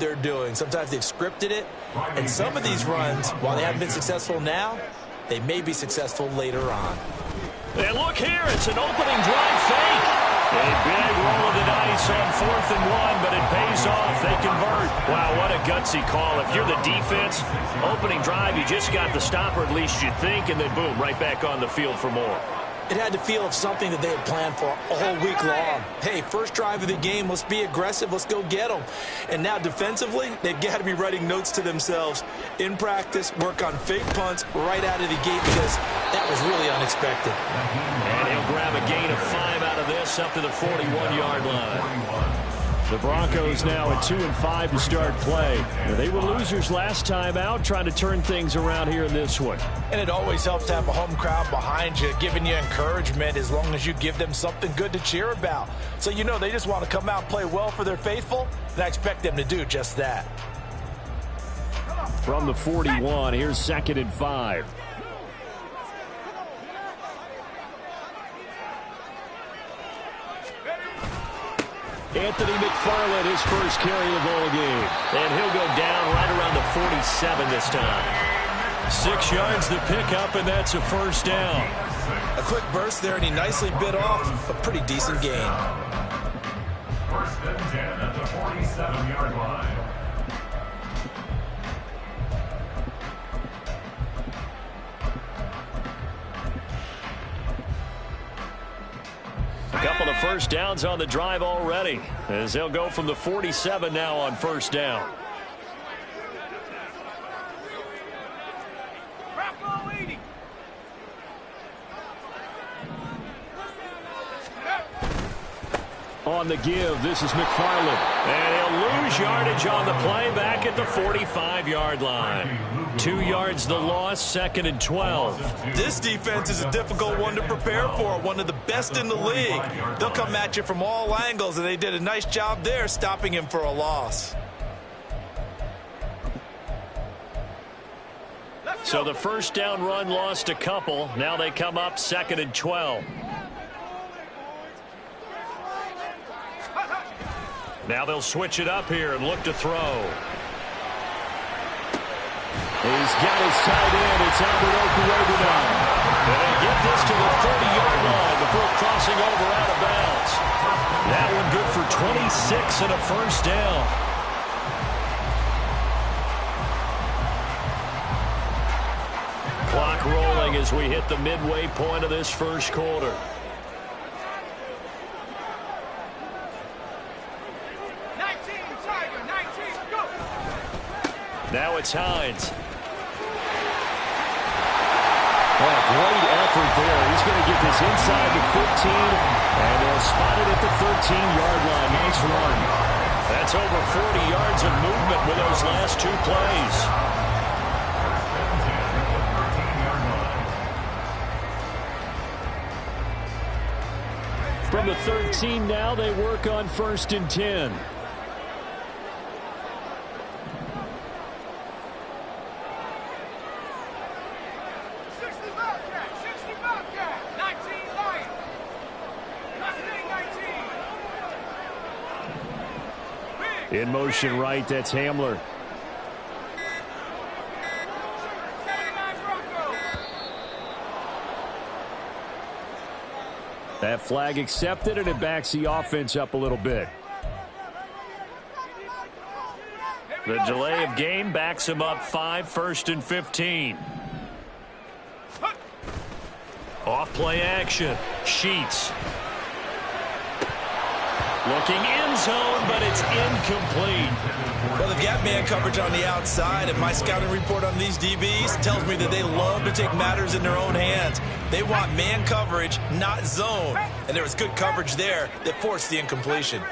they're doing. Sometimes they've scripted it, and some of these runs, while they haven't been successful now, they may be successful later on. And look here, it's an opening drive fake. A big roll of the dice on 4th and 1, but it pays off. They convert. Wow, what a gutsy call. If you're the defense, opening drive, you just got the stopper, at least you think, and then boom, right back on the field for more. It had the feel of something that they had planned for a whole week long. Hey, first drive of the game, let's be aggressive, let's go get them. And now defensively, they've got to be writing notes to themselves. In practice, work on fake punts right out of the gate because that was really unexpected. And he'll grab a gain of 5 out of this up to the 41-yard line. The Broncos now at 2-5 to start play. They were losers last time out, trying to turn things around here in this one. And it always helps to have a home crowd behind you, giving you encouragement as long as you give them something good to cheer about. So you know they just want to come out and play well for their faithful, and I expect them to do just that. From the 41, here's 2nd and 5. Anthony McFarland, his first carry of all game. And he'll go down right around the 47 this time. 6 yards to pick up, and that's a first down. A quick burst there, and he nicely bit off a pretty decent gain. 1st and 10 at the 47-yard line. A couple of first downs on the drive already, as they'll go from the 47 now on first down. On the give, this is McFarland. And he'll lose yardage on the play back at the 45-yard line. 2 yards the loss, 2nd and 12. This defense is a difficult one to prepare for, one of the best in the league. They'll come at you from all angles, and they did a nice job there stopping him for a loss. So the first down run lost a couple. Now they come up 2nd and 12. Now they'll switch it up here and look to throw. He's got his tight end. It's Albert Okuegbunam now. And they get this to the 30-yard line before crossing over out of bounds. That one good for 26 and a first down. Clock rolling as we hit the midway point of this first quarter. Now it's Hines. Oh, great effort there. He's going to get this inside the 15, and they'll spot it at the 13-yard line. Nice run. That's over 40 yards of movement with those last 2 plays. From the 13 now, they work on 1st and 10. In motion right, that's Hamler. That flag accepted, and it backs the offense up a little bit. The delay of game backs him up 5, 1st and 15. Off play action. Sheets. Looking end zone, but it's incomplete. Well, they've got man coverage on the outside, and my scouting report on these DBs tells me that they love to take matters in their own hands. They want man coverage, not zone. And there was good coverage there that forced the incompletion.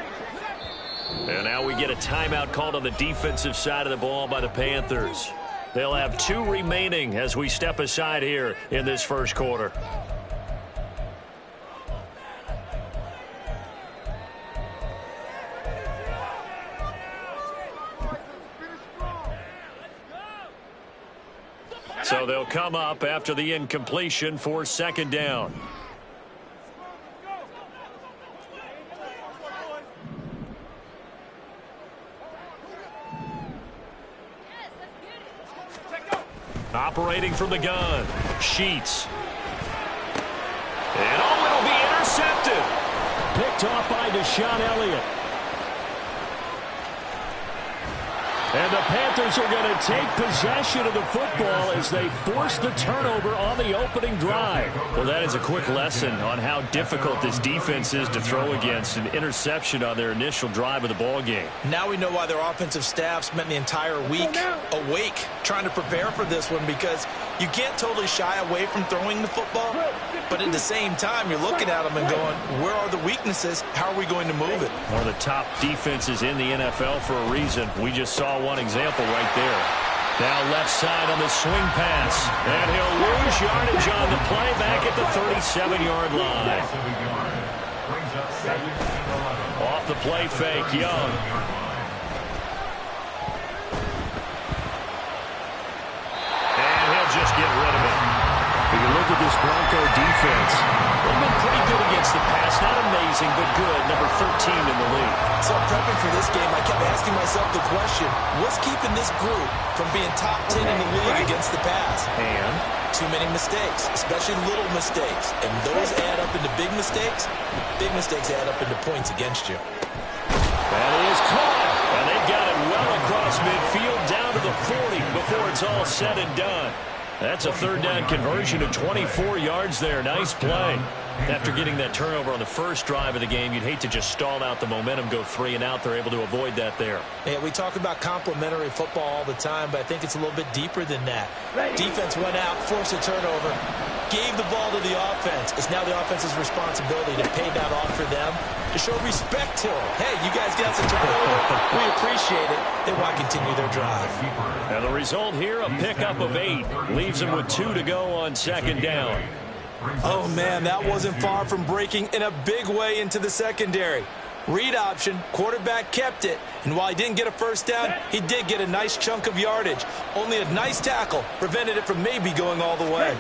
And now we get a timeout called on the defensive side of the ball by the Panthers. They'll have 2 remaining as we step aside here in this first quarter. So they'll come up after the incompletion for 2nd down. Operating from the gun. Sheets. And it'll be intercepted. Picked off by Deshaun Elliott. And the Panthers are going to take possession of the football as they force the turnover on the opening drive. Well, that is a quick lesson on how difficult this defense is to throw against. An interception on their initial drive of the ball game. Now we know why their offensive staff spent the entire week awake trying to prepare for this one, because you can't totally shy away from throwing the football, but at the same time, you're looking at them and going, where are the weaknesses? How are we going to move it? One of the top defenses in the NFL for a reason. We just saw one example right there. Now left side on the swing pass. And he'll lose yardage on the play back at the 37-yard line. Off the play fake, Young. And he'll just get rid of it. If you look at this Bronco defense, they've been pretty good against the pass. Not amazing, but good. Number 13 in the league. So prepping for this game, I kept asking myself the question, what's keeping this group from being top 10 in the league against the pass? And too many mistakes, especially little mistakes. And those add up into big mistakes. Big mistakes add up into points against you. That is caught. And they've got it well across midfield down to the 40 before it's all said and done. That's a third down conversion of 24 yards there. Nice play. After getting that turnover on the first drive of the game, you'd hate to just stall out the momentum, go 3 and out. They're able to avoid that there. Yeah, we talk about complementary football all the time, but I think it's a little bit deeper than that. Defense went out, forced a turnover, gave the ball to the offense. It's now the offense's responsibility to pay that off for them, to show respect to them. Hey, you guys got some turnover. We appreciate it. They want to continue their drive. And the result here, a pickup of 8. Leaves them with 2 to go on second down. Oh, man, that wasn't far from breaking in a big way into the secondary. Read option, quarterback kept it, and while he didn't get a first down, he did get a nice chunk of yardage. Only a nice tackle prevented it from maybe going all the way.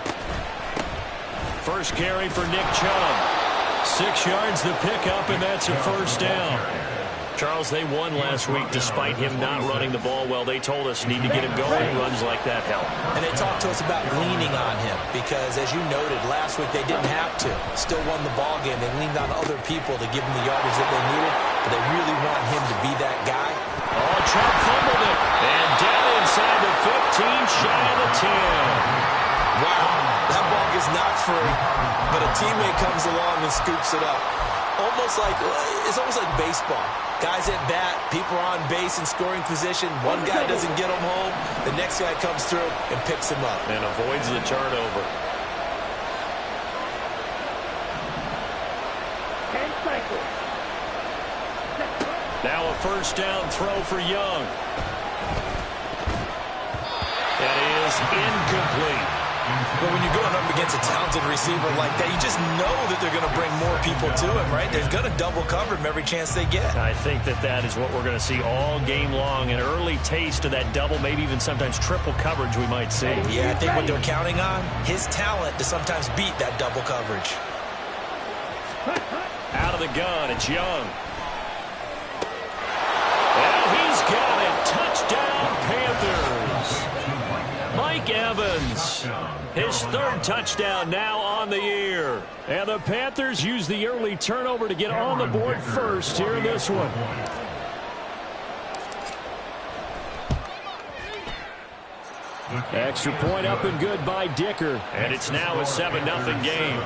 First carry for Nick Chubb. 6 yards the pickup, and that's a first down. Charles, they won last week despite him not running the ball well. They told us need to get him going. Runs like that help. And they talked to us about leaning on him because, as you noted, last week they didn't have to. Still won the ball game. They leaned on other people to give them the yardage that they needed, but they really want him to be that guy. Oh, Chubb fumbled it. And down inside the 15, shy of the 10. Wow, that ball gets knocked free, but a teammate comes along and scoops it up. It's almost like baseball. Guys at bat, people are on base in scoring position. One guy doesn't get them home. The next guy comes through and picks him up. And avoids the turnover. Now a first down throw for Young. That is incomplete. But when you're going up against a talented receiver like that, you just know that they're going to bring more people to him, right? They're going to double cover him every chance they get. I think that is what we're going to see all game long. An early taste of that double, maybe even sometimes triple coverage we might see. Yeah, I think what they're counting on, his talent to sometimes beat that double coverage. Out of the gun, it's Young. And he's got it. Touchdown, Panthers. Mike Evans, his third touchdown now on the year. And the Panthers use the early turnover to get on the board first here in this one. Extra point up and good by Dicker. And it's now a 7-0 game.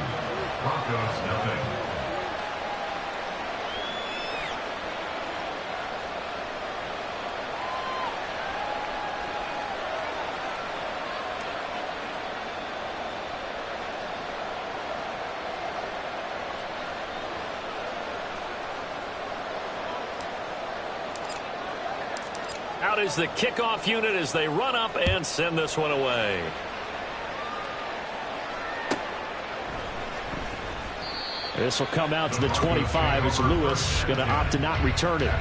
Out is the kickoff unit as they run up and send this one away. This will come out to the 25 as Lewis going to opt to not return it.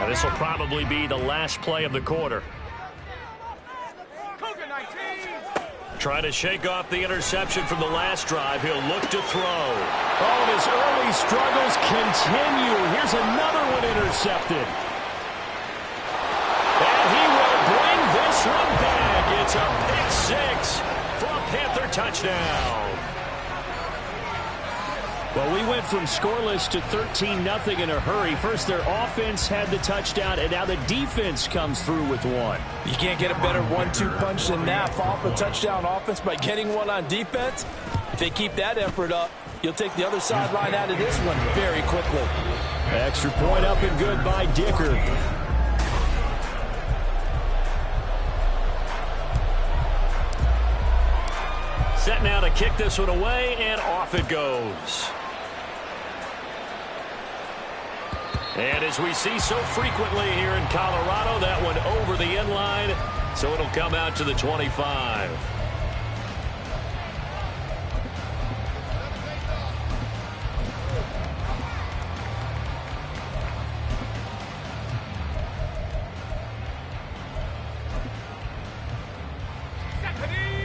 This will probably be the last play of the quarter. Trying to shake off the interception from the last drive. He'll look to throw. Oh, and his early struggles continue. Here's another one intercepted. And he will bring this one back. It's a pick six for a Panther touchdown. Well, we went from scoreless to 13-0 in a hurry. First, their offense had the touchdown, and now the defense comes through with one. You can't get a better 1-2 punch than that. Follow up a touchdown offense by getting one on defense. If they keep that effort up, you'll take the other sideline out of this one very quickly. Extra point up and good by Dicker. Set now to kick this one away, and off it goes. And as we see so frequently here in Colorado, that one over the end line, so it'll come out to the 25.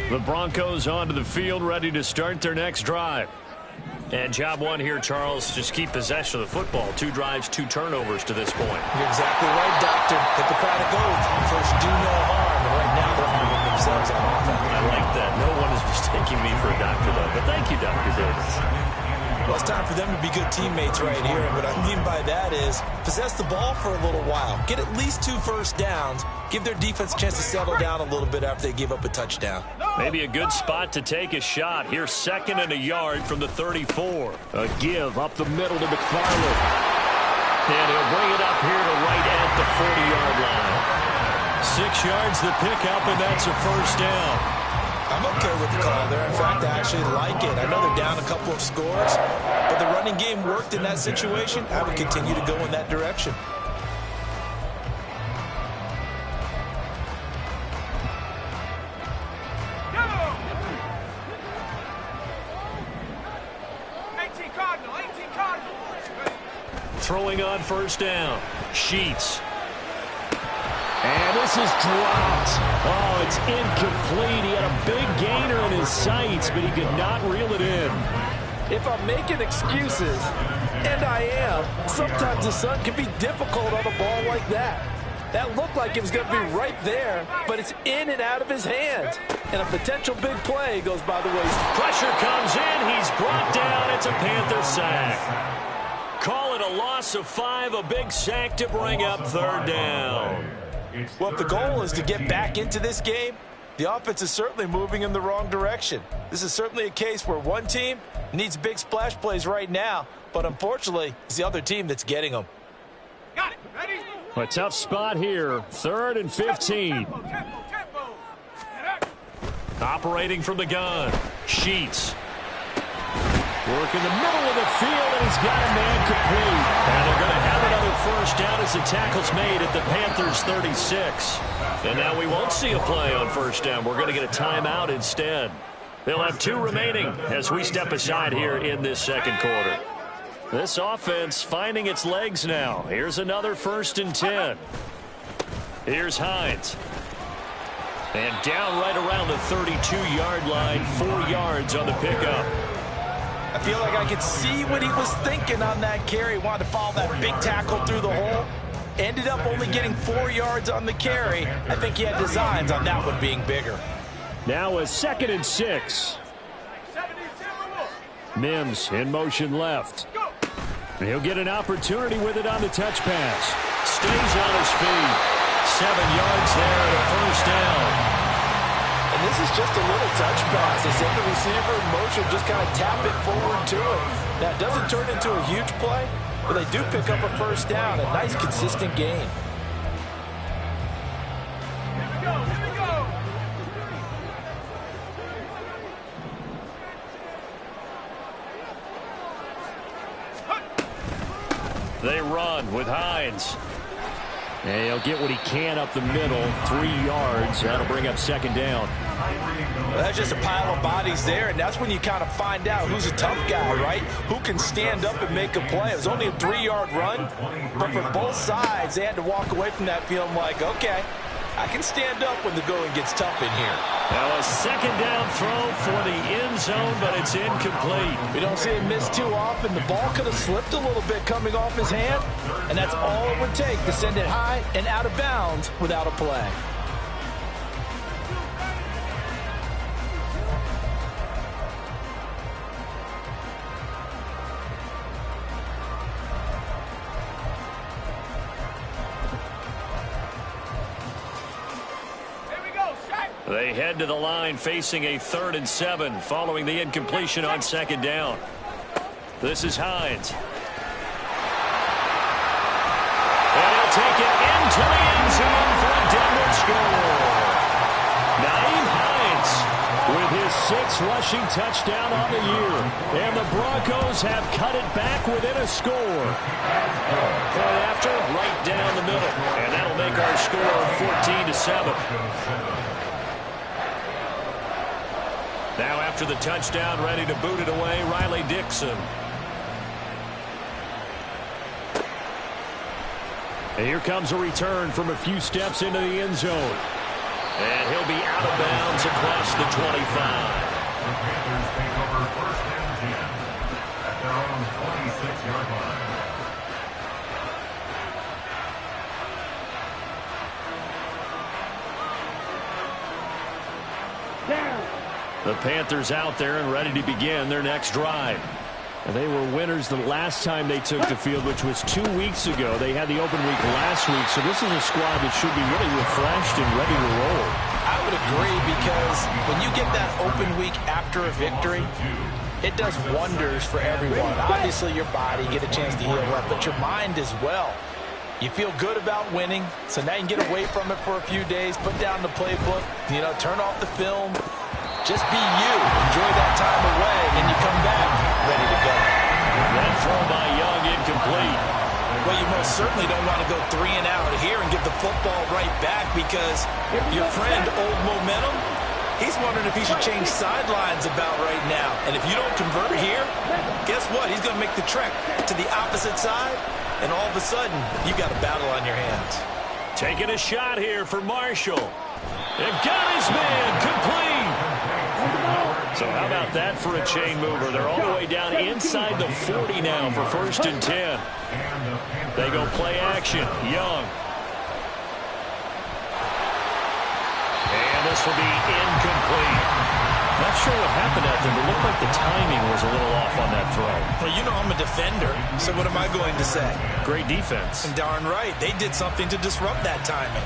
The Broncos onto the field, ready to start their next drive. And job one here, Charles, just keep possession of the football. 2 drives, 2 turnovers to this point. You're exactly right, Doctor. Hippocratic oath. First, do no harm. And right now, they're harming themselves on offense. I like that. No one is mistaking me for a doctor, though. But thank you, Dr. Davis. Well, it's time for them to be good teammates right here. And what I mean by that is possess the ball for a little while. Get at least 2 first downs. Give their defense a chance to settle down a little bit after they give up a touchdown. Maybe a good spot to take a shot. Here's 2nd and a yard from the 34. A give up the middle to McFarland. And he'll bring it up here to right at the 40-yard line. 6 yards the pickup, and that's a first down. I'm okay with the call there. In fact, I actually like it. I know they're down a couple of scores, but the running game worked in that situation. I would continue to go in that direction. Throwing on first down. Sheets. And this is dropped. Oh, it's incomplete. He had a big gainer in his sights, but he could not reel it in. If I'm making excuses, and I am, sometimes the sun can be difficult on a ball like that. That looked like it was going to be right there, but it's in and out of his hands. And a potential big play goes by the wayside. Pressure comes in. He's brought down. It's a Panther sack. Call it a loss of 5, a big sack to bring up 3rd down. Well, if the goal is to get back into this game, the offense is certainly moving in the wrong direction. This is certainly a case where one team needs big splash plays right now, but unfortunately, it's the other team that's getting them. Got it. Ready? A tough spot here. 3rd and 15. Operating from the gun. Sheets. Work in the middle of the field, and he's got a man complete. And they're going to have another first down as the tackle's made at the Panthers' 36. And now we won't see a play on first down. We're going to get a timeout instead. They'll have 2 remaining as we step aside here in this 2nd quarter. This offense finding its legs now. Here's another 1st and 10. Here's Hines. And down right around the 32-yard line, 4 yards on the pickup. I feel like I could see what he was thinking on that carry. He wanted to follow that big tackle through the hole. Ended up only getting 4 yards on the carry. I think he had designs on that one being bigger. Now a 2nd and 6. Mims in motion left. And he'll get an opportunity with it on the touch pass. Stays on his feet. 7 yards there and a first down. And this is just a little touch pass. They send the receiver in motion, just kind of tap it forward to it. Now, it doesn't turn into a huge play, but they do pick up a first down. A nice, consistent gain. Here we go. They run with Hines. And he'll get what he can up the middle, 3 yards. That'll bring up 2nd down. Well, that's just a pile of bodies there, and that's when you kind of find out who's a tough guy, right? Who can stand up and make a play. It was only a 3-yard run, but for both sides, they had to walk away from that feeling like, okay, I can stand up when the going gets tough in here. Now a second down throw for the end zone, but it's incomplete. We don't see him miss too often. The ball could have slipped a little bit coming off his hand, and that's all it would take to send it high and out of bounds without a play. They head to the line facing a 3rd and 7 following the incompletion on second down. This is Hines. And he'll take it into the end zone for a Denver score. Naeem Hines with his 6th rushing touchdown on the year. And the Broncos have cut it back within a score. Point after, right down the middle. And that'll make our score 14-7. Now after the touchdown, ready to boot it away, Riley Dixon. And here comes a return from a few steps into the end zone. And he'll be out of bounds across the 25. The Panthers take over 1st and 10 at their own 26-yard line. The Panthers out there and ready to begin their next drive. And they were winners the last time they took the field, which was 2 weeks ago. They had the open week last week, so this is a squad that should be really refreshed and ready to roll. I would agree, because when you get that open week after a victory, it does wonders for everyone. Obviously, your body, get a chance to heal up, but your mind as well. You feel good about winning, so now you can get away from it for a few days, put down the playbook, turn off the film. Just be you. Enjoy that time away, and then you come back ready to go. That throw by Young incomplete. Well, you most certainly don't want to go 3 and out here and give the football right back, because your friend, Old Momentum, he's wondering if he should change sidelines about right now. And if you don't convert here, guess what? He's going to make the trek to the opposite side, and all of a sudden, you've got a battle on your hands. Taking a shot here for Marshall. And got his man complete. So how about that for a chain mover? They're all the way down inside the 40 now for 1st and 10. They go play action. Young. And this will be incomplete. Not sure what happened out there, but it looked like the timing was a little off on that throw. Well, I'm a defender, so what am I going to say? Great defense. And darn right, they did something to disrupt that timing.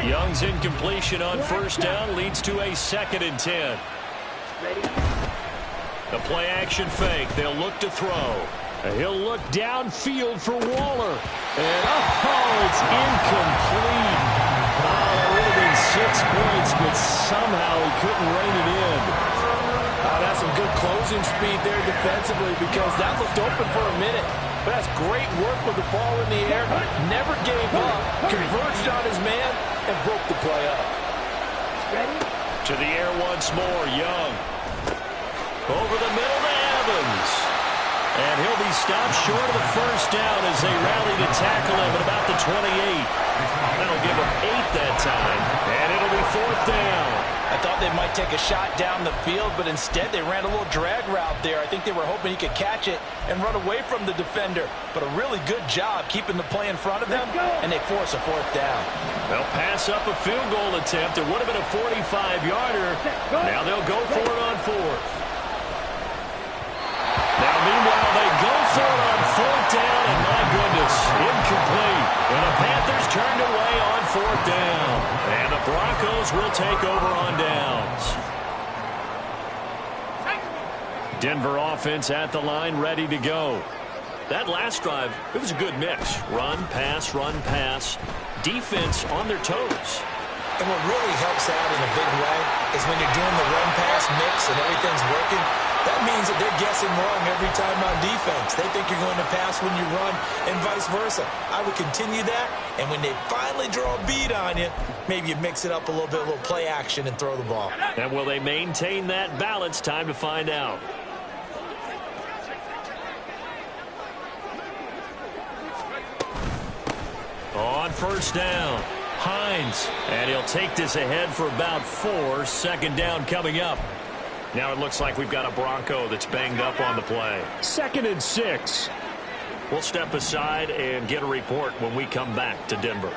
Young's incompletion on 1st down leads to a 2nd and 10. The play action fake. They'll look to throw. He'll look downfield for Waller. And it's incomplete. Oh, that would have been 6 points, but somehow he couldn't rein it in. Oh, that's some good closing speed there defensively, because that looked open for a minute. But that's great work with the ball in the air. Never gave up. Converged on his man and broke the play up. To the air once more. Young. Over the middle to Evans. And he'll be stopped short of the 1st down as they rally to tackle him at about the 28. That'll give him 8 that time. And it'll be 4th down. I thought they might take a shot down the field, but instead they ran a little drag route there. I think they were hoping he could catch it and run away from the defender. But a really good job keeping the play in front of them, and they force a 4th down. They'll pass up a field goal attempt. It would have been a 45-yarder. Now they'll go for it on 4th. Now, meanwhile, they go for it on 4th down, and my goodness, incomplete. And the Panthers turned away on 4th down. And the Broncos will take over on downs. Denver offense at the line, ready to go. That last drive, it was a good mix. Run, pass, defense on their toes. And what really helps out in a big way is when you're doing the run-pass mix and everything's working, that means that they're guessing wrong every time on defense. They think you're going to pass when you run and vice versa. I would continue that, and when they finally draw a bead on you, maybe you mix it up a little bit, a little play action, and throw the ball. And will they maintain that balance? Time to find out. On first down, Hines. And he'll take this ahead for about 4. Second down coming up. Now it looks like we've got a Bronco that's banged up on the play. 2nd and 6. We'll step aside and get a report when we come back to Denver.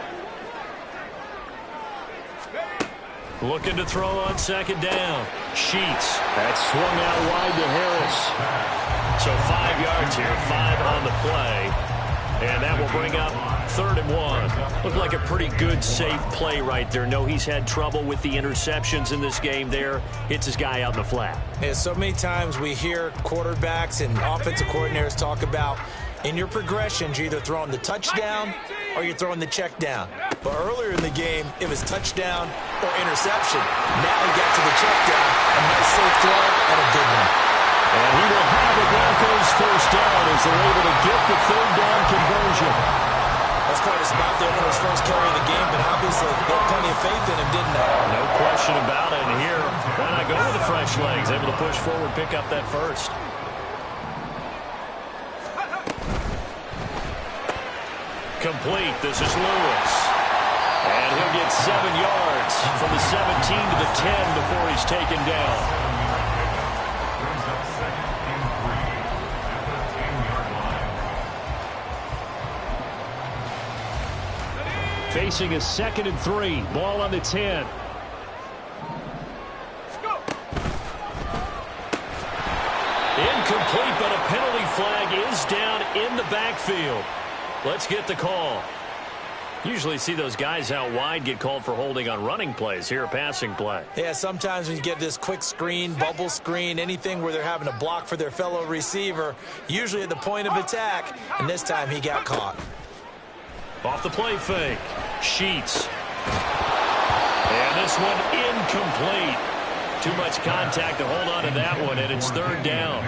Looking to throw on 2nd down. Sheets. That swung out wide to Harris. So 5 yards here, 5 on the play. And that will bring up 3rd and 1. Looked like a pretty good, safe play right there. No, he's had trouble with the interceptions in this game there. Hits his guy out in the flat. Yeah, so many times we hear quarterbacks and offensive coordinators talk about in your progressions, you're either throwing the touchdown or you're throwing the check down. But earlier in the game, it was touchdown or interception. Now he got to the check down. A nice safe throw and a good one. And he will have the Broncos first down as they're able to get the 3rd down conversion. That's quite a spot there for his first carry of the game, but obviously they had plenty of faith in him, didn't they? No question about it. And here, why not go with the fresh legs? Able to push forward, pick up that first. Complete. This is Lewis. And he'll get 7 yards from the 17 to the 10 before he's taken down. Facing a 2nd and 3. Ball on the 10. Incomplete, but a penalty flag is down in the backfield. Let's get the call. Usually see those guys out wide get called for holding on running plays. Here, a passing play. Yeah, sometimes when you get this quick screen, bubble screen, anything where they're having to block for their fellow receiver, usually at the point of attack, and this time he got caught. Off the play fake. Sheets. And this one incomplete. Too much contact to hold on to that one, and it's 3rd down.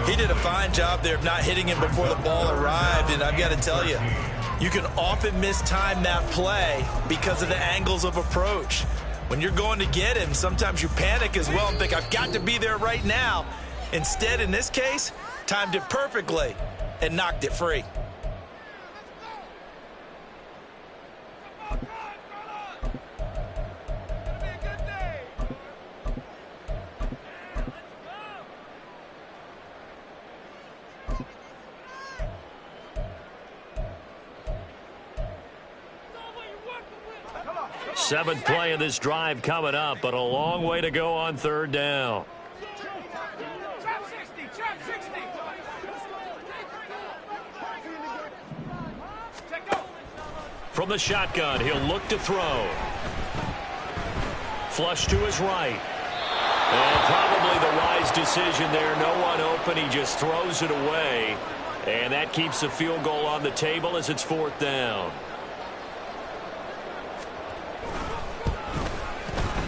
He did a fine job there of not hitting him before the ball arrived, and I've got to tell you, you can often mistime that play because of the angles of approach. When you're going to get him, sometimes you panic as well and think, I've got to be there right now. Instead, in this case, timed it perfectly and knocked it free. Seventh play of this drive coming up, but a long way to go on 3rd down. From the shotgun, he'll look to throw. Flush to his right. And probably the wise decision there. No one open. He just throws it away. And that keeps the field goal on the table as it's 4th down.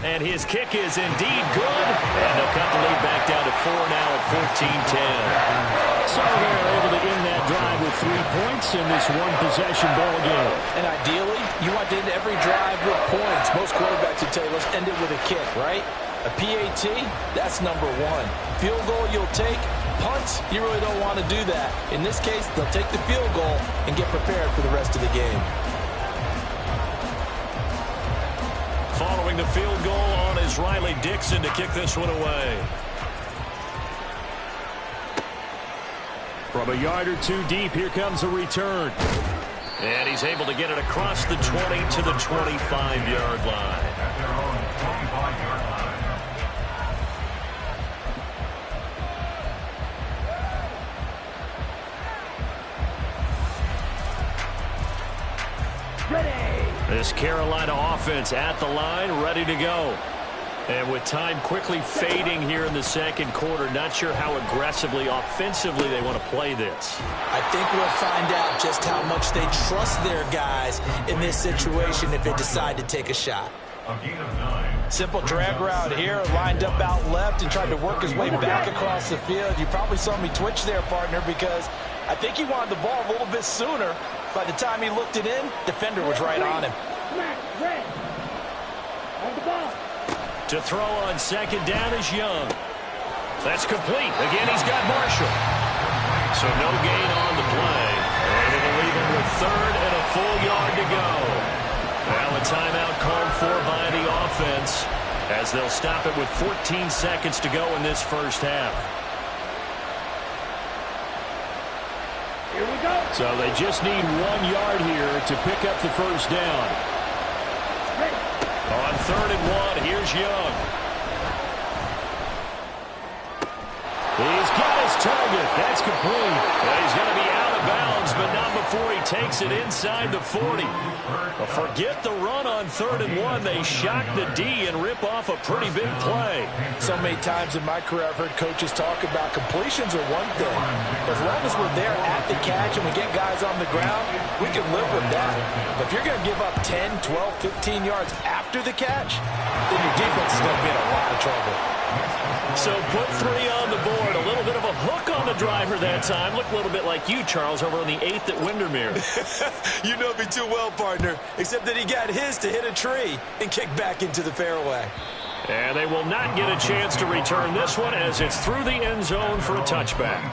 And his kick is indeed good. And they'll cut the lead back down to 4 now at 14-10. So they're able to end that drive with 3 points in this one-possession ball game. And ideally, you want to end every drive with points. Most quarterbacks would tell you, let's end it with a kick, right? A PAT, that's number 1. Field goal you'll take. Punts, you really don't want to do that. In this case, they'll take the field goal and get prepared for the rest of the game. Following the field goal on is Riley Dixon to kick this one away. From a yard or 2 deep, here comes a return. And he's able to get it across the 20 to the 25-yard line. At their own 25-yard line. This Carolina offense at the line, ready to go. And with time quickly fading here in the 2nd quarter, not sure how aggressively, offensively they want to play this. I think we'll find out just how much they trust their guys in this situation if they decide to take a shot. A gain of 9. Simple drag route here, lined up out left and tried to work his way back across the field. You probably saw me twitch there, partner, because I think he wanted the ball a little bit sooner. By the time he looked it in, defender was right on him. To throw on 2nd down is Young. That's complete. Again, he's got Marshall. So no gain on the play. And it'll leave him with 3rd and a full yard to go. Now a timeout called for by the offense as they'll stop it with 14 seconds to go in this first half. Here we go. So they just need 1 yard here to pick up the first down. On 3rd and 1, here's Young. He's got his target. That's complete. And he's going to be out of bounds, but not before he takes it inside the 40. But forget the run on 3rd and 1. They shock the D and rip off a pretty big play. So many times in my career I've heard coaches talk about completions are one thing. As long as we're there at the catch and we get guys on the ground, we can live with that. But if you're going to give up 10, 12, 15 yards after the catch, then your defense is going to be in a lot of trouble. So put 3 on the board. A little bit of a hook on the driver that time. Looked a little bit like you, Charles, over on the 8th at Windermere. You know me too well, partner, except that he got his to hit a tree and kick back into the fairway. And they will not get a chance to return this one as it's through the end zone for a touchback.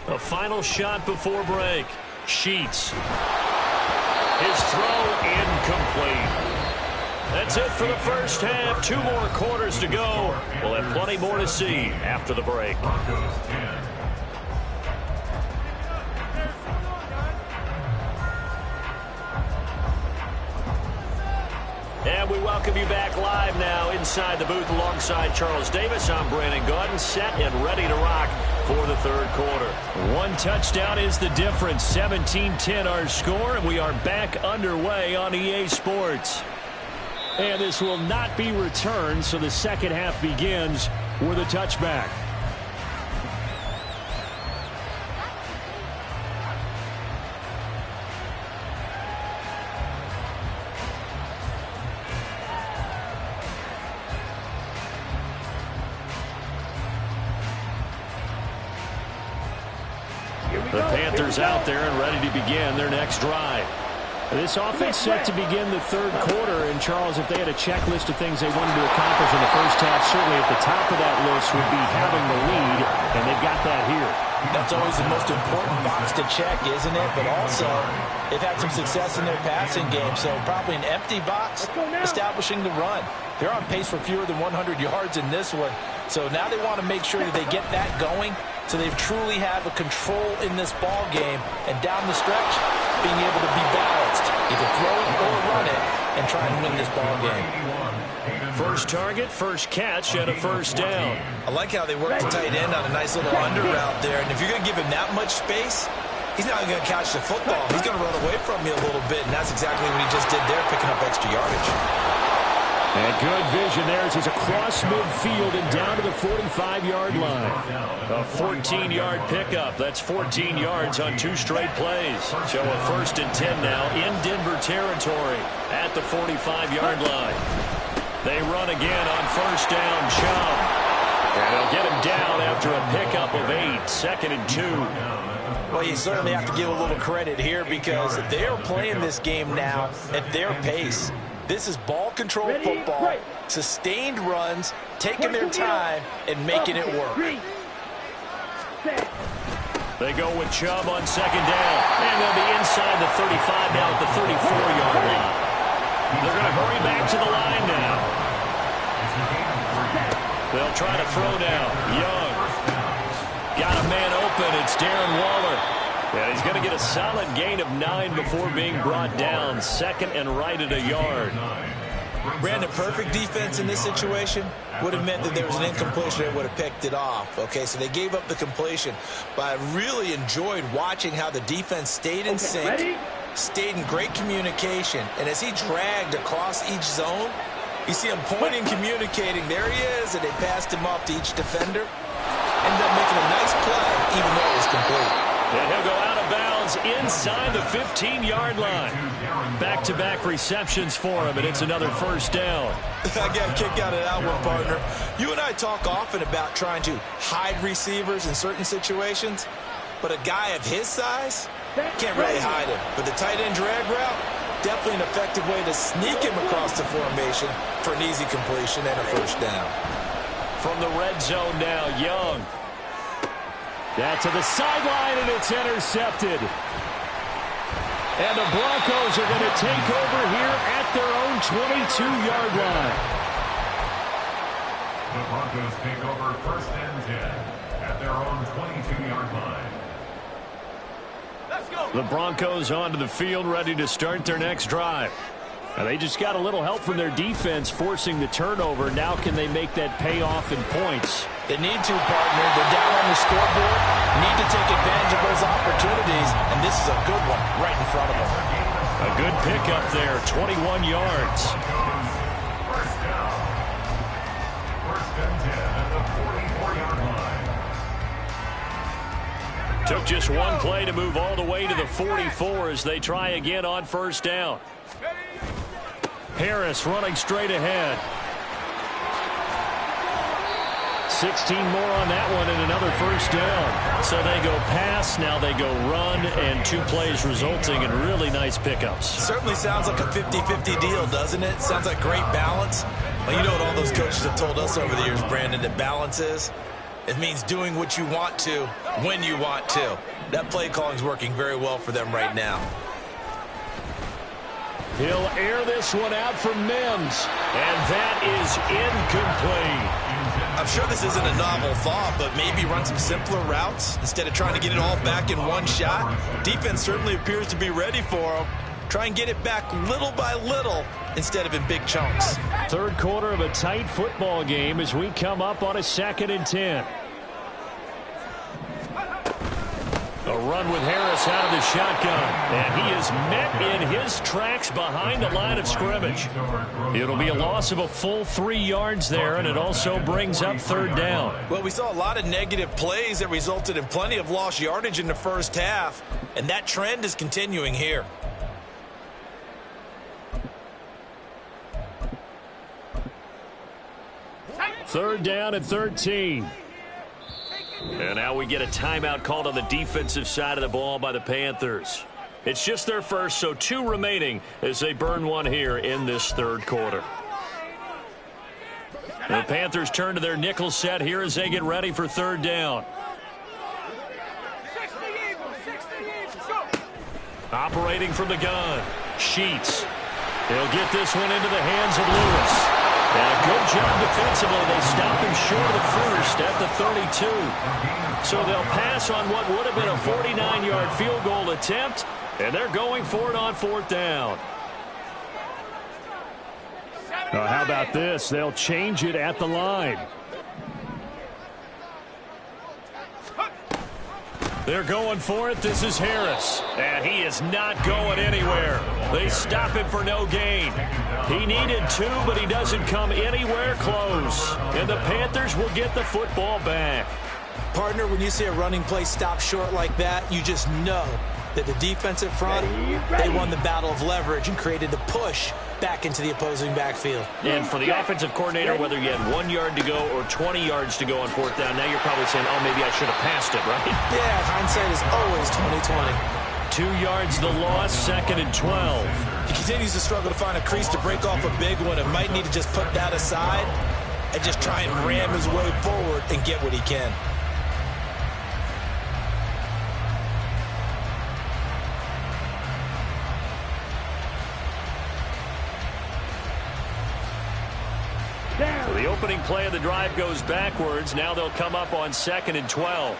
A final shot before break. Sheets. His throw incomplete. That's it for the first half. 2 more quarters to go. We'll have plenty more to see after the break. And we welcome you back live now inside the booth alongside Charles Davis. I'm Brandon Gaudin, set and ready to rock for the 3rd quarter. 1 touchdown is the difference. 17-10 our score, and we are back underway on EA Sports. And this will not be returned, so the second half begins with a touchback. The Panthers out there and ready to begin their next drive. This offense set to begin the 3rd quarter. And, Charles, if they had a checklist of things they wanted to accomplish in the first half, certainly at the top of that list would be having the lead, and they've got that here. That's always the most important box to check, isn't it? But also, they've had some success in their passing game, so probably an empty box establishing the run. They're on pace for fewer than 100 yards in this one, so now they want to make sure that they get that going so they truly have a control in this ball game, and down the stretch, being able to be balanced, either throw it or run it, and try and win this ball game. First target, first catch, and a first down. I like how they work the tight end on a nice little under route there. And if you're going to give him that much space, he's not going to catch the football. He's going to run away from you a little bit, and that's exactly what he just did there, picking up extra yardage. And good vision there as he's across midfield and down to the 45-yard line. A 14-yard pickup. That's 14 yards on 2 straight plays. So a 1st and 10 now in Denver territory at the 45-yard line. They run again on first down, Chubb. And they'll get him down after a pickup of 8, 2nd and 2. Well, you certainly have to give a little credit here because they are playing this game now at their pace. This is ball control football, sustained runs, taking their time, and making it work. They go with Chubb on 2nd down. And they'll be inside the 35 now at the 34-yard line. They're going to hurry back to the line now. They'll try to throw now. Young. Got a man open. It's Darren Waller. And he's going to get a solid gain of 9 before being brought down. 2nd and right at a yard. Brandon, perfect defense in this situation would have meant that there was an incompletion that would have picked it off. Okay, so they gave up the completion. But I really enjoyed watching how the defense stayed in sync, stayed in great communication. And as he dragged across each zone, you see him pointing, communicating. There he is, and they passed him off to each defender. Ended up making a nice play, even though it was complete. And he'll go out of bounds inside the 15-yard line. Back-to-back receptions for him, and it's another first down. I got a kick out of that one, partner. You and I talk often about trying to hide receivers in certain situations, but a guy of his size, Can't really hide him, but the tight end drag route, definitely an effective way to sneak him across the formation for an easy completion and a first down. From the red zone now, Young. That to the sideline, and it's intercepted. And the Broncos are going to take over here at their own 22-yard line. The Broncos take over 1st and 10 at their own 22-yard line. The Broncos onto the field, ready to start their next drive. Now they just got a little help from their defense forcing the turnover. Now can they make that pay off in points? They need to, partner. They're down on the scoreboard. Need to take advantage of those opportunities, and this is a good one right in front of them. A good pickup there, 21 yards. First down. 1st and 10 at the 44-yard line. Took just one play to move all the way to the 44 as they try again on first down. Harris running straight ahead. 16 more on that one and another first down. So they go pass, now they go run, and 2 plays resulting in really nice pickups. Certainly sounds like a 50-50 deal, doesn't it? Sounds like great balance. Well, you know what all those coaches have told us over the years, Brandon, that balance is? It means doing what you want to when you want to. That play calling is working very well for them right now. He'll air this one out for Mims, and that is incomplete. I'm sure this isn't a novel thought, but maybe run some simpler routes instead of trying to get it all back in one shot. Defense certainly appears to be ready for him. Try and get it back little by little instead of in big chunks. Third quarter of a tight football game as we come up on a 2nd and 10. A run with Harris out of the shotgun, and he is met in his tracks behind the line of scrimmage. It'll be a loss of a full 3 yards there, and it also brings up 3rd down. Well, we saw a lot of negative plays that resulted in plenty of lost yardage in the first half, and that trend is continuing here. Third down and 13. And now we get a timeout called on the defensive side of the ball by the Panthers. It's just their first, so 2 remaining as they burn one here in this 3rd quarter. The Panthers turn to their nickel set here as they get ready for 3rd down. Operating from the gun, Sheets. He'll get this one into the hands of Lewis. And a good job defensively. They stop him short of the first at the 32. So they'll pass on what would have been a 49-yard field goal attempt, and they're going for it on 4th down. Now, how about this? They'll change it at the line. They're going for it. This is Harris. And he is not going anywhere. They stop him for no gain. He needed 2, but he doesn't come anywhere close. And the Panthers will get the football back. Partner, when you see a running play stop short like that, you just know that the defensive front, they won the battle of leverage and created the push back into the opposing backfield. And for the offensive coordinator, whether you had 1 yard to go or 20 yards to go on 4th down, now you're probably saying, oh, maybe I should have passed it, right? Yeah, hindsight is always 20/20. 2 yards the loss, 2nd and 12. He continues to struggle to find a crease to break off a big one and might need to just put that aside and just try and ram his way forward and get what he can. So the opening play of the drive goes backwards. Now they'll come up on 2nd and 12.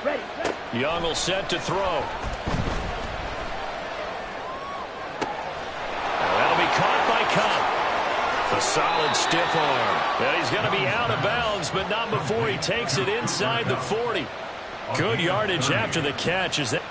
Ready. Young will set to throw. That'll be caught by Cup. A solid stiff arm. And he's going to be out of bounds, but not before he takes it inside the 40. Good yardage after the catch. Is that?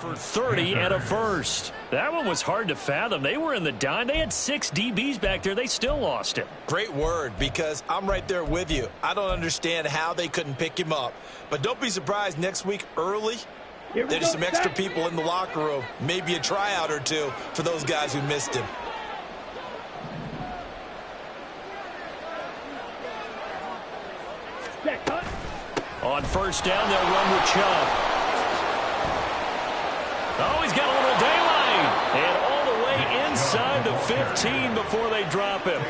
for 30 and a first. That one was hard to fathom. They were in the dime. They had 6 DBs back there. They still lost him. Great word, because I'm right there with you. I don't understand how they couldn't pick him up. But don't be surprised next week early, there's some extra people in the locker room. Maybe a tryout or two for those guys who missed him. On first down, they'll run with Chubb. Oh, he's got a little daylight. And all the way inside the 15 before they drop him.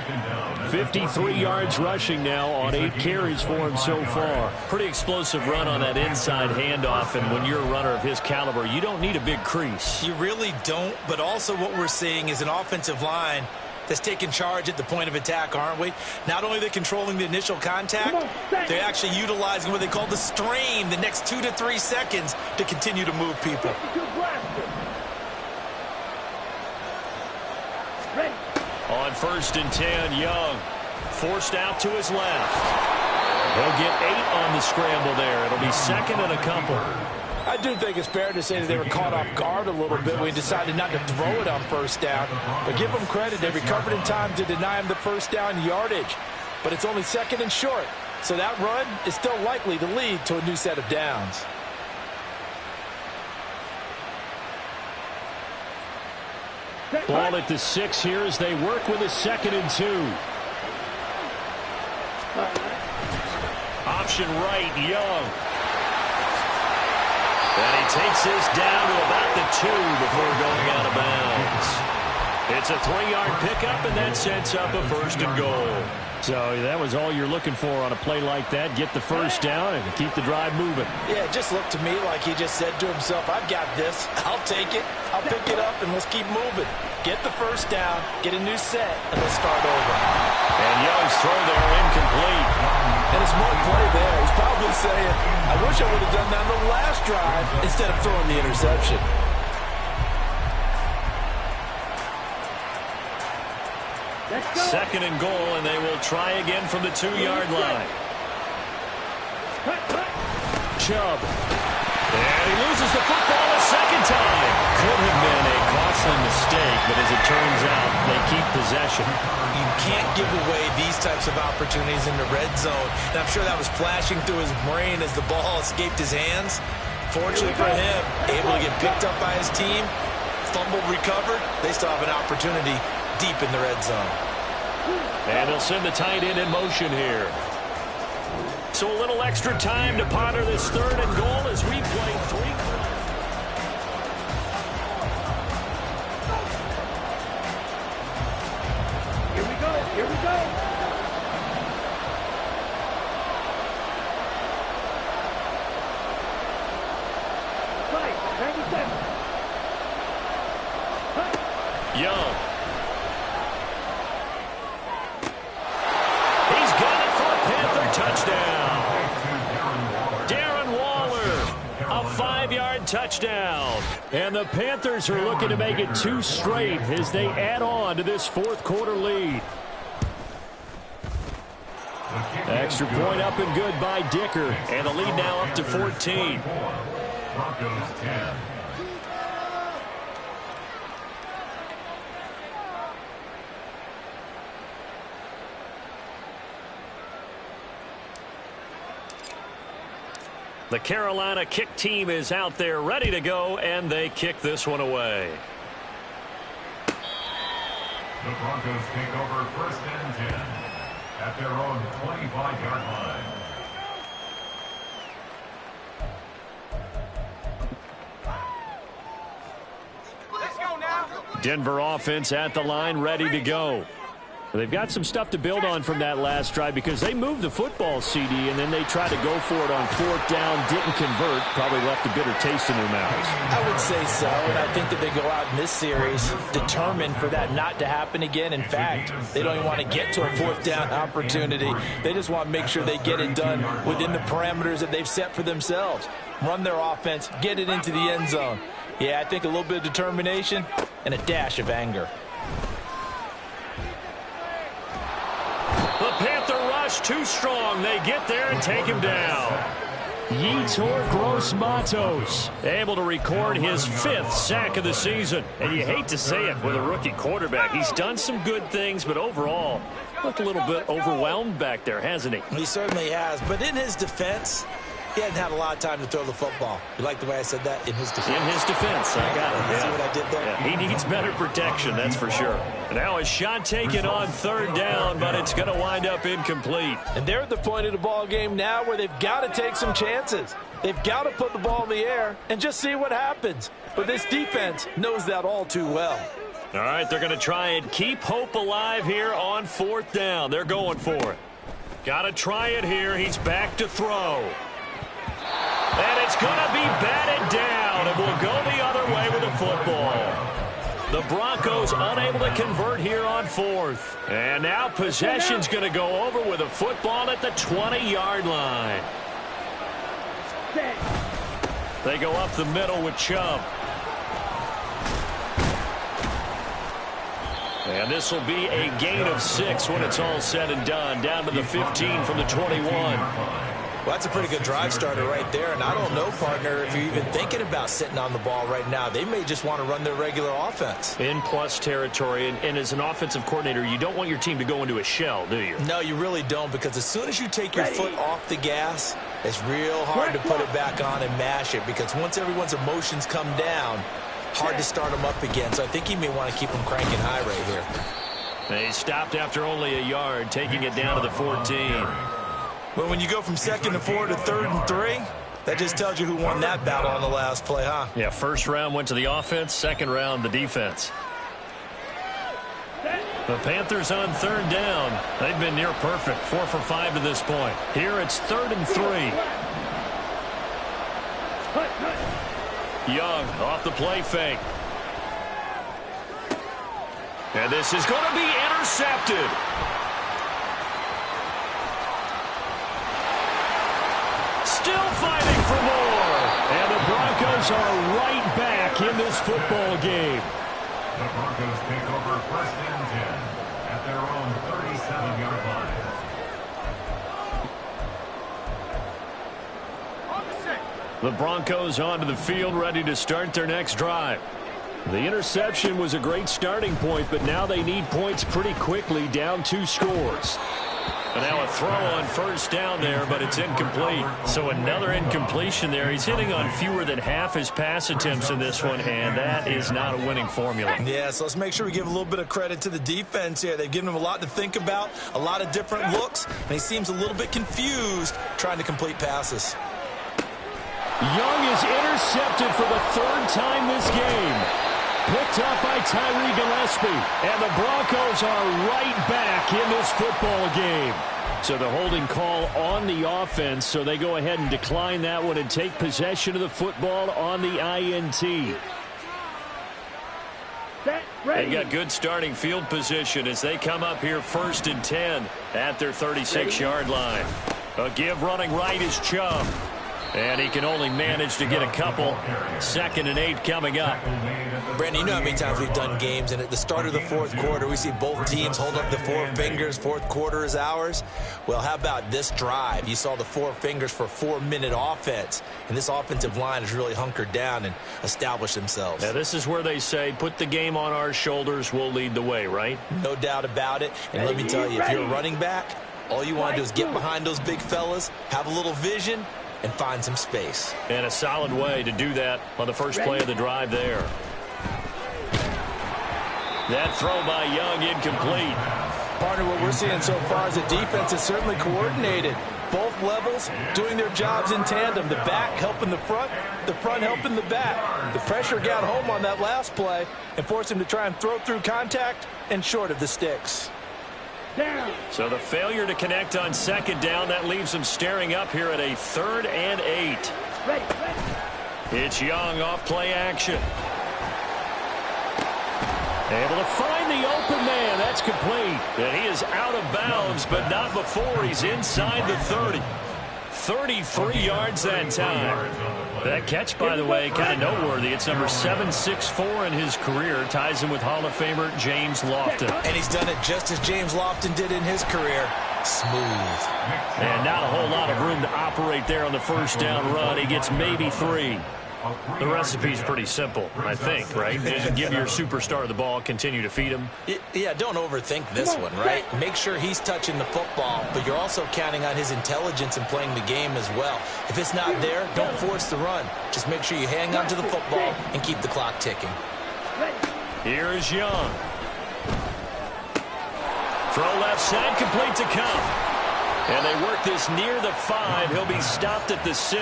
53 yards rushing now on 8 carries for him so far. Pretty explosive run on that inside handoff, and when you're a runner of his caliber, you don't need a big crease. You really don't, but also what we're seeing is an offensive line that's taking charge at the point of attack, aren't we? Not only are they controlling the initial contact, they're actually utilizing what they call the strain the next 2 to 3 seconds to continue to move people. On first and 10, Young forced out to his left. He'll get 8 on the scramble there. It'll be second and a couple. I do think it's fair to say that they were caught off guard a little bit when we decided not to throw it on first down. But give them credit. They recovered in time to deny him the first down yardage. But it's only second and short. So that run is still likely to lead to a new set of downs. Ball at the 6 here as they work with a second and 2. Option right, Young. And he takes this down to about the 2 before going out of bounds. It's a 3-yard pickup, and that sets up a first and goal. So that was all you're looking for on a play like that. Get the first down and keep the drive moving. Yeah, it just looked to me like he just said to himself, I've got this. I'll take it. I'll pick it up, and let's keep moving. Get the first down, get a new set, and let's start over. And Young's throw there incomplete. And a smart play there. He's probably saying, I wish I would have done that on the last drive instead of throwing the interception. Second and goal, and they will try again from the 2-yard line. Chubb. And he loses the football a second time. Could have been a costly mistake, but as it turns out, they keep possession. You can't give away these types of opportunities in the red zone. And I'm sure that was flashing through his brain as the ball escaped his hands. Fortunately for him, able to get picked up by his team, fumbled, recovered. They still have an opportunity deep in the red zone. And they'll send the tight end in motion here. So a little extra time to ponder this third and goal as we play 3. Here we go. Here we go. Fight. 97. Young. He's got it for a Panther touchdown. Darren Waller, a 5-yard touchdown. And the Panthers are looking to make it 2 straight as they add on to this fourth-quarter lead. Extra point up and good by Dicker. And the lead now up to 14. Broncos 10. The Carolina kick team is out there ready to go, and they kick this one away. The Broncos take over first and 10 at their own 25-yard line. Let's go now. Denver offense at the line, ready to go. They've got some stuff to build on from that last drive because they moved the football, CD, and then they tried to go for it on 4th down, didn't convert, probably left a bitter taste in their mouths. I would say so, and I think that they go out in this series determined for that not to happen again. In fact, they don't even want to get to a 4th down opportunity. They just want to make sure they get it done within the parameters that they've set for themselves. Run their offense, get it into the end zone. Yeah, I think a little bit of determination and a dash of anger. The Panther rush too strong. They get there and take him down. Yetur Gross-Matos able to record his 5th sack of the season. And you hate to say it with a rookie quarterback. He's done some good things, but overall, looked a little bit overwhelmed back there, hasn't he? He certainly has. But in his defense, he hadn't had a lot of time to throw the football. You like the way I said that? In his defense. In his defense. I got it. You see what I did there? Yeah, he needs better protection, that's for sure. Now a shot taken on 3rd down, but it's going to wind up incomplete. And they're at the point of the ball game now where they've got to take some chances. They've got to put the ball in the air and just see what happens. But this defense knows that all too well. All right, they're going to try and keep hope alive here on 4th down. They're going for it. Got to try it here. He's back to throw. And it's going to be batted down, and will go the other way with the football. The Broncos unable to convert here on 4th. And now possession's going to go over with a football at the 20-yard line. They go up the middle with Chubb. And this will be a gain of 6 when it's all said and done. Down to the 15 from the 21. Well, that's a pretty good drive starter right there. And I don't know, partner, if you're even thinking about sitting on the ball right now. They may just want to run their regular offense. In plus territory. And as an offensive coordinator, you don't want your team to go into a shell, do you? No, you really don't, because as soon as you take your foot off the gas, it's real hard to put it back on and mash it, because once everyone's emotions come down, hard to start them up again. So I think he may want to keep them cranking high right here. They stopped after only a yard, taking it down to the 14. But when you go from 2nd and 4 to 3rd and 3, that just tells you who won that battle on the last play, huh? Yeah, 1st round went to the offense, 2nd round the defense. The Panthers on 3rd down. They've been near perfect, 4 for 5 to this point. Here it's 3rd and 3. Young off the play fake. And this is going to be intercepted. Still fighting for more. And the Broncos are right back in this football game. The Broncos take over 1st and 10 at their own 37-yard line. The Broncos onto the field, ready to start their next drive. The interception was a great starting point, but now they need points pretty quickly, down 2 scores. And now a throw on 1st down there, but it's incomplete. So another incompletion there. He's hitting on fewer than half his pass attempts in this one, and that is not a winning formula. Yeah, so let's make sure we give a little bit of credit to the defense here. They've given him a lot to think about, a lot of different looks, and he seems a little bit confused trying to complete passes. Young is intercepted for the 3rd time this game. Picked up by Tyree Gillespie. And the Broncos are right back in this football game. So the holding call on the offense, so they go ahead and decline that one and take possession of the football on the INT. They got good starting field position as they come up here 1st and 10 at their 36-yard line. A give running right is Chubb. And he can only manage to get a couple. 2nd and 8 coming up. Brandon, you know how many times we've done games, and at the start of the 4th quarter, we see both teams hold up the 4 fingers. 4th quarter is ours. Well, how about this drive? You saw the 4 fingers for 4-minute offense, and this offensive line has really hunkered down and established themselves. Now, this is where they say, put the game on our shoulders, we'll lead the way, right? No doubt about it. And let me tell you, if you're a running back, all you want to do is get behind those big fellas, have a little vision, and find some space. And a solid way to do that on the first play of the drive there. That throw by Young incomplete. Partner, what we're seeing so far is the defense is certainly coordinated. Both levels doing their jobs in tandem. The back helping the front helping the back. The pressure got home on that last play and forced him to try and throw through contact and short of the sticks. So the failure to connect on 2nd down, that leaves them staring up here at a 3rd and 8. It's Young off play action. Able to find the open man. That's complete. And he is out of bounds, but not before he's inside the 30. 33 yards that time. That catch, by the way, kind of noteworthy. It's number 764 in his career. Ties him with Hall of Famer James Lofton. And he's done it just as James Lofton did in his career. Smooth. And not a whole lot of room to operate operate there on the first down run. He gets maybe 3. The recipe's pretty simple, I think, right? Just give your superstar the ball, continue to feed him. Yeah, don't overthink this one, right? Make sure he's touching the football, but you're also counting on his intelligence in playing the game as well. If it's not there, don't force the run. Just make sure you hang on to the football and keep the clock ticking. Here is Young. Throw left side, complete to Cup. And they work this near the 5. He'll be stopped at the 6.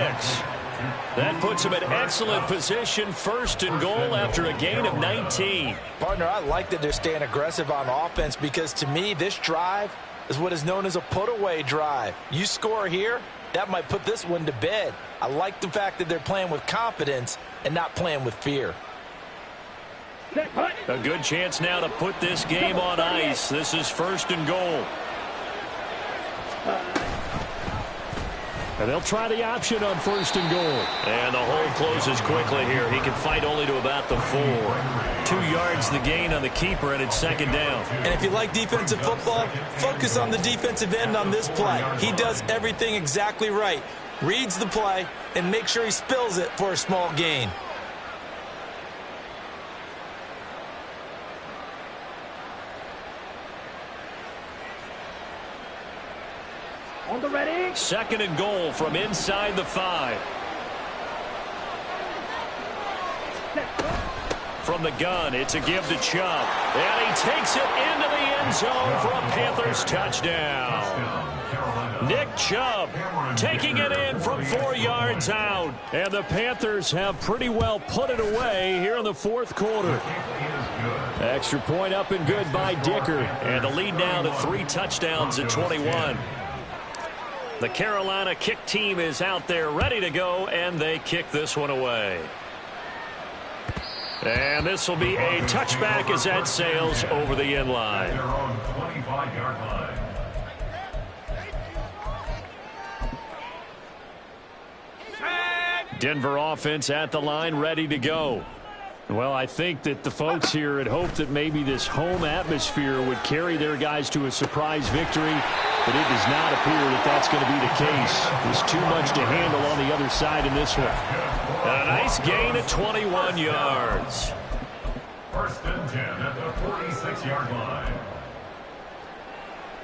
That puts him in excellent position, 1st and goal after a gain of 19. Partner, I like that they're staying aggressive on offense because to me, this drive is what is known as a put-away drive. You score here, that might put this one to bed. I like the fact that they're playing with confidence and not playing with fear. A good chance now to put this game on ice. This is 1st and goal. And they'll try the option on 1st and goal. And the hole closes quickly here. He can fight only to about the 4. 2 yards the gain on the keeper, and it's 2nd down. And if you like defensive football, focus on the defensive end on this play. He does everything exactly right. Reads the play and make sure he spills it for a small gain. On the ready. 2nd and goal from inside the 5. From the gun, it's a give to Chubb. And he takes it into the end zone for a Panthers touchdown. Nick Chubb taking it in from 4 yards out. And the Panthers have pretty well put it away here in the 4th quarter. Extra point up and good by Dicker. And the lead now to 3 touchdowns at 21. The Carolina kick team is out there ready to go, and they kick this one away. And this will be a touchback as that sails over the end line. Denver offense at the line, ready to go. Well, I think that the folks here had hoped that maybe this home atmosphere would carry their guys to a surprise victory, but it does not appear that that's going to be the case. There's too much to handle on the other side in this one. And a nice gain of 21 yards. 1st and 10 at the 46-yard line.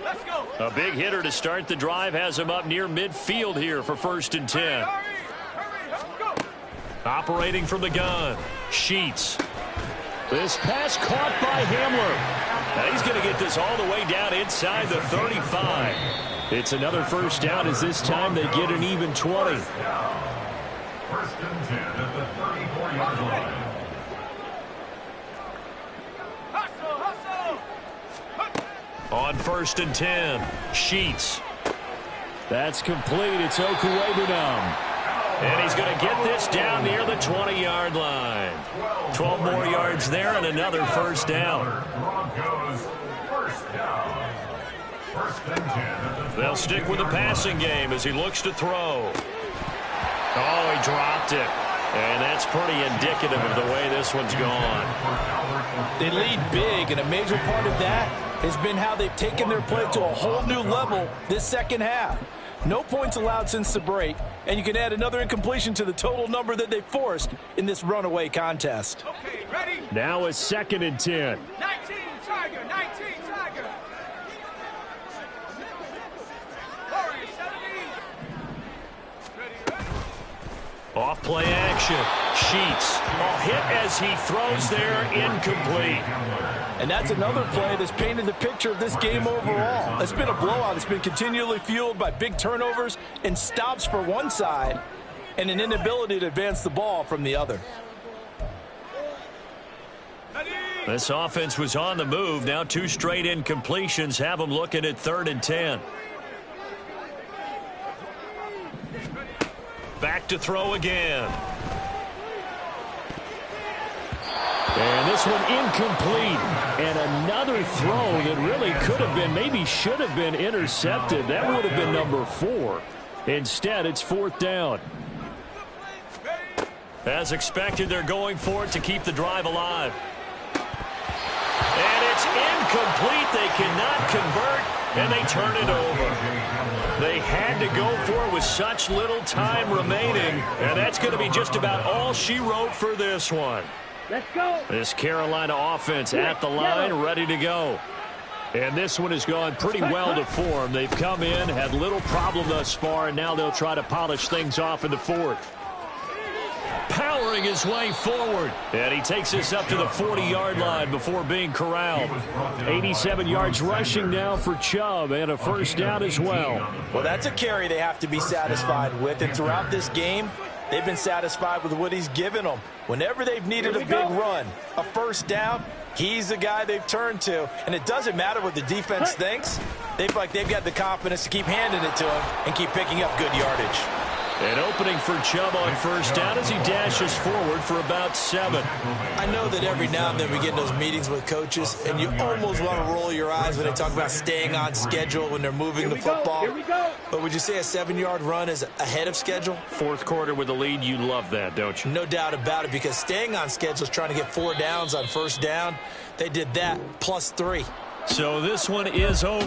Let's go. A big hitter to start the drive has him up near midfield here for 1st and 10. Hurry, go. Operating from the gun, Sheets. This pass caught by Hamler. Now he's going to get this all the way down inside the 35. It's another 1st down as this time they get an even 20. 1st and 10 at the 34-yard line. Hustle. On 1st and 10, Sheets. That's complete. It's Okuwebunam. And he's going to get this down near the 20-yard line. 12 more yards there and another 1st down. Broncos, 1st down. 1st and 10. They'll stick with the passing game as he looks to throw. Oh, he dropped it. And that's pretty indicative of the way this one's gone. They lead big, and a major part of that has been how they've taken their play to a whole new level this 2nd half. No points allowed since the break, and you can add another incompletion to the total number that they forced in this runaway contest. Okay, ready? Now a 2nd and 10. 19 Tiger. All right, 17. Ready. Off play action. Sheets. A hit as he throws there, incomplete. And that's another play that's painted the picture of this game overall. It's been a blowout. It's been continually fueled by big turnovers and stops for one side and an inability to advance the ball from the other. This offense was on the move. Now 2 straight incompletions have them looking at 3rd and 10. Back to throw again. And this one incomplete. And another throw that really could have been, maybe should have been intercepted. That would have been number 4. Instead, it's 4th down. As expected, they're going for it to keep the drive alive. And it's incomplete. They cannot convert. and they turn it over. They had to go for it with such little time remaining, and that's going to be just about all she wrote for this one. Let's go. This Carolina offense at the line, ready to go. And this one has gone pretty well to form. They've come in, had little problem thus far, and now they'll try to polish things off in the fourth. Powering his way forward. And he takes this up to the 40-yard line before being corralled. 87 yards rushing now for Chubb, and a first down as well. Well, that's a carry they have to be satisfied with. And throughout this game, they've been satisfied with what he's given them. Whenever they've needed a big run, a first down, he's the guy they've turned to. And it doesn't matter what the defense thinks. They feel like they've got the confidence to keep handing it to him and keep picking up good yardage. An opening for Chubb on first down as he dashes forward for about 7. I know that every now and then we get in those meetings with coaches, and you almost want to roll your eyes when they talk about staying on schedule when they're moving the football. Here we go. But would you say a 7-yard run is ahead of schedule? Fourth quarter with the lead, you love that, don't you? No doubt about it, because staying on schedule is trying to get 4 downs on first down. They did that plus 3. So this one is over.